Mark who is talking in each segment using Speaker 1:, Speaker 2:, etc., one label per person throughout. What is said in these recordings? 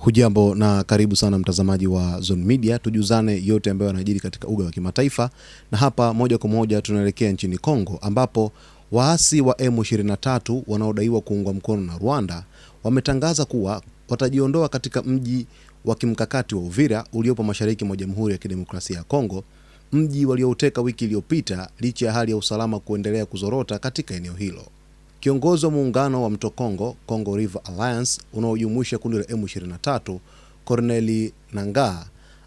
Speaker 1: Hujambo na karibu sana mtazamaji wa Zone Media, tujuzane yote ambayo yanajiri katika uga wa kimataifa. Na hapa moja kwa moja tunaelekea nchini Kongo, ambapo waasi wa M23 wanaodaiwa kuungwa mkono na Rwanda wametangaza kuwa watajiondoa katika mji wa kimkakati wa Uvira uliopo mashariki mwa Jamhuri ya Kidemokrasia ya Kongo, mji waliouteka wiki iliyopita licha ya hali ya usalama kuendelea kuzorota katika eneo hilo. Kiongozi wa muungano wa Mto Kongo, Congo River Alliance, unaojumuisha kundi la M23, Corneille Nangaa,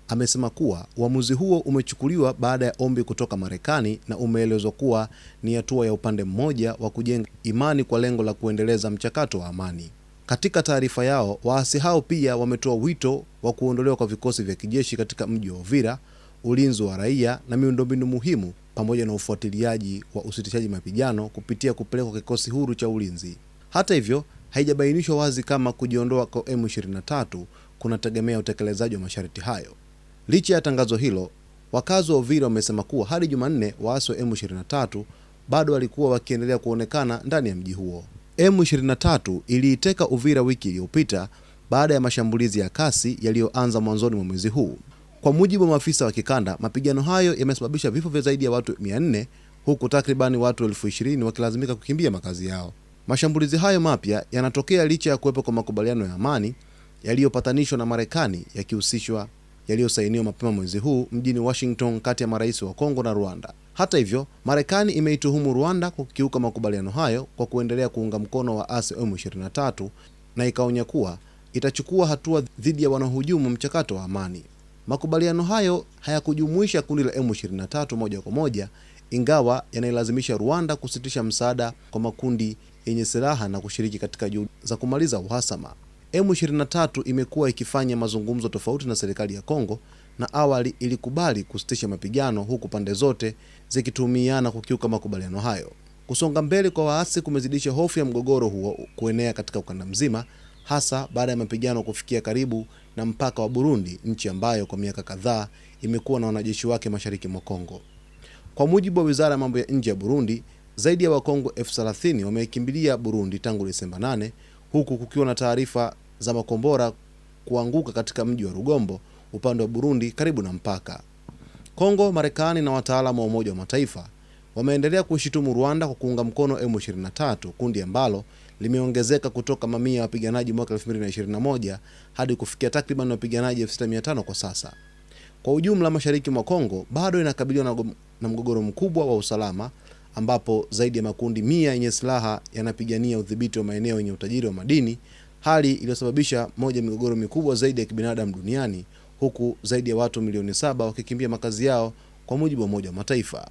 Speaker 1: amesema kuwa uamuzi huo umechukuliwa baada ya ombi kutoka Marekani na umeelezwa kuwa ni hatua ya upande mmoja wa kujenga imani kwa lengo la kuendeleza mchakato wa amani. Katika taarifa yao, waasi hao pia wametoa wito wa kuondolewa kwa vikosi vya kijeshi katika mji wa Uvira, ulinzi wa raia na miundombinu muhimu, pamoja na ufuatiliaji wa usitishaji mapigano kupitia kupelekwa kikosi huru cha ulinzi. Hata hivyo, haijabainishwa wazi kama kujiondoa kwa M23 kunategemea utekelezaji wa masharti hayo. Licha ya tangazo hilo, wakazi wa Uvira wamesema kuwa hadi Jumanne waasi wa M23 bado walikuwa wakiendelea kuonekana ndani ya mji huo. M23 iliiteka Uvira wiki iliyopita baada ya mashambulizi ya kasi yaliyoanza mwanzoni mwa mwezi huu. Kwa mujibu wa maafisa wa kikanda, mapigano hayo yamesababisha vifo vya zaidi ya watu 400 huku takribani watu 20,000 wakilazimika kukimbia makazi yao. Mashambulizi hayo mapya yanatokea licha ya kuwepo kwa makubaliano ya amani yaliyopatanishwa na Marekani yaliyosainiwa mapema mwezi huu mjini Washington kati ya marais wa Kongo na Rwanda. Hata hivyo, Marekani imeituhumu Rwanda kwa kukiuka makubaliano hayo kwa kuendelea kuunga mkono waasi wa M23 na ikaonya kuwa itachukua hatua dhidi ya wanaohujumu mchakato wa amani. Makubaliano hayo hayakujumuisha kundi la M23 moja kwa moja, ingawa yanailazimisha Rwanda kusitisha msaada kwa makundi yenye silaha na kushiriki katika juhudi za kumaliza uhasama. M23 imekuwa ikifanya mazungumzo tofauti na serikali ya Kongo na awali ilikubali kusitisha mapigano, huku pande zote zikituhumiana kukiuka makubaliano hayo. Kusonga mbele kwa waasi kumezidisha hofu ya mgogoro huo kuenea katika ukanda mzima, hasa baada ya mapigano kufikia karibu na mpaka wa Burundi, nchi ambayo kwa miaka kadhaa imekuwa na wanajeshi wake mashariki mwa Kongo. Kwa mujibu wa Wizara ya Mambo ya Nje ya Burundi, zaidi ya Wakongo 30,000 wamekimbilia Burundi tangu Desemba 8, huku kukiwa na taarifa za makombora kuanguka katika mji wa Rugombo upande wa Burundi karibu na mpaka. Kongo, Marekani na wataalamu wa Umoja wa Mataifa wameendelea kushitumu Rwanda kwa kuunga mkono M23, kundi ambalo limeongezeka kutoka mamia ya wapiganaji mwaka 2021 hadi kufikia takriban wapiganaji 6500 kwa sasa. Kwa ujumla, mashariki mwa Kongo bado inakabiliwa na mgogoro mkubwa wa usalama, ambapo zaidi ya makundi 100 yenye silaha yanapigania udhibiti wa maeneo yenye utajiri wa madini, hali iliyosababisha moja ya migogoro mikubwa zaidi ya kibinadamu duniani, huku zaidi ya watu milioni 7 wakikimbia makazi yao kwa mujibu wa Umoja wa Mataifa.